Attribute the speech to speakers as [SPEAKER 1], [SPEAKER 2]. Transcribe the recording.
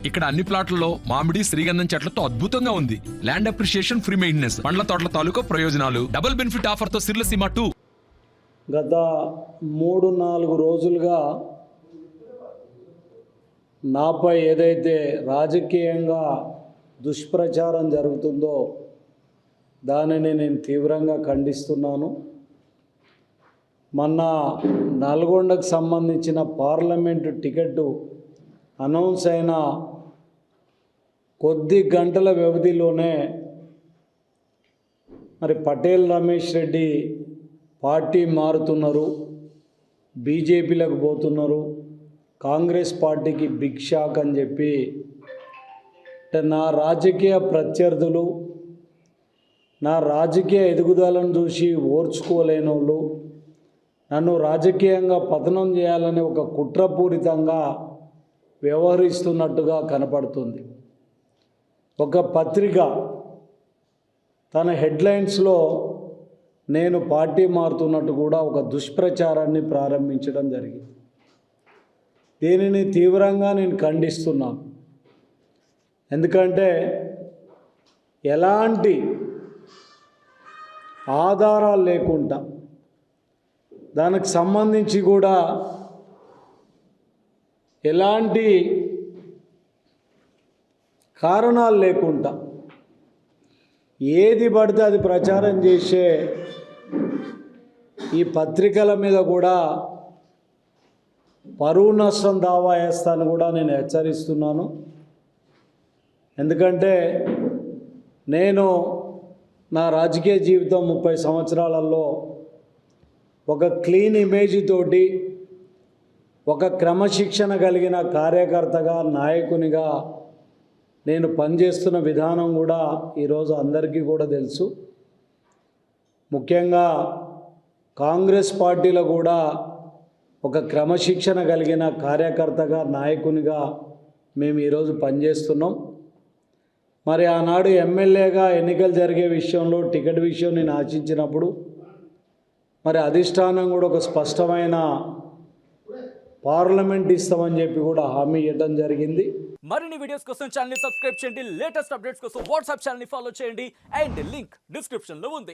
[SPEAKER 1] ఇక్కడ అన్ని ప్లాట్లలో మామిడి శ్రీగంధం చెట్లతో అద్భుతంగా ఉంది. ల్యాండ్ అప్రిషియేషన్, ఫ్రీ మెయింటెనెన్స్, పండ్ల తోటల తాలూకా ప్రయోజనాలు, డబుల్ బెనిఫిట్ ఆఫర్ తో సిర్లసీమ 2.
[SPEAKER 2] గత 3-4 రోజులుగా నాపై ఏదైతే రాజకీయంగా దుష్ప్రచారం జరుగుతుందో దానిని నేను తీవ్రంగా ఖండిస్తున్నాను. మొన్న నల్గొండకు సంబంధించిన పార్లమెంటు టికెట్టు అనౌన్స్ అయిన కొద్ది గంటల వ్యవధిలోనే మరి పటేల్ రమేష్ రెడ్డి పార్టీ మారుతున్నారు, బీజేపీలకు పోతున్నారు, కాంగ్రెస్ పార్టీకి బిగ్ షాక్ అని చెప్పి నా రాజకీయ ప్రత్యర్థులు, నా రాజకీయ ఎదుగుదలను చూసి ఓర్చుకోలేని వాళ్ళు నన్ను రాజకీయంగా పతనం చేయాలని ఒక కుట్రపూరితంగా వ్యవహరిస్తున్నట్టుగా కనపడుతుంది. ఒక పత్రిక తన హెడ్లైన్స్లో నేను పార్టీ మారుతున్నట్టు కూడా ఒక దుష్ప్రచారాన్ని ప్రారంభించడం జరిగింది. దీనిని తీవ్రంగా నేను ఖండిస్తున్నాను. ఎందుకంటే ఎలాంటి ఆధారాలు లేకుండా దానికి సంబంధించి కూడా ఎలాంటి కారణాలు లేకుండా ఏది పడితే అది ప్రచారం చేసే ఈ పత్రికల మీద కూడా పరువు నష్టం దావా వేస్తాను కూడా నేను హెచ్చరిస్తున్నాను. ఎందుకంటే నేను నా రాజకీయ జీవితం 30 సంవత్సరాలలో ఒక క్లీన్ ఇమేజ్ తోటి, ఒక క్రమశిక్షణ కలిగిన కార్యకర్తగా, నాయకునిగా నేను పనిచేస్తున్న విధానం కూడా ఈరోజు అందరికీ కూడా తెలుసు. ముఖ్యంగా కాంగ్రెస్ పార్టీలో కూడా ఒక క్రమశిక్షణ కలిగిన కార్యకర్తగా, నాయకునిగా మేము ఈరోజు పనిచేస్తున్నాం. మరి ఆనాడు ఎమ్మెల్యేగా ఎన్నికలు జరిగే విషయంలో టికెట్ విషయం నేను ఆశించినప్పుడు మరి అధిష్టానం కూడా ఒక స్పష్టమైన పార్లమెంట్ ఇస్తామని చెప్పి కూడా హామీ ఇవ్వడం జరిగింది.
[SPEAKER 3] మరిన్ని వీడియోస్ కోసం ఛానల్ ని సబ్స్క్రైబ్ చేయండి, లేటెస్ట్ అప్డేట్స్ కోసం వాట్సాప్ ఛానల్ ని ఫాలో చేయండి అండ్ లింక్ డిస్క్రిప్షన్ లో ఉంది.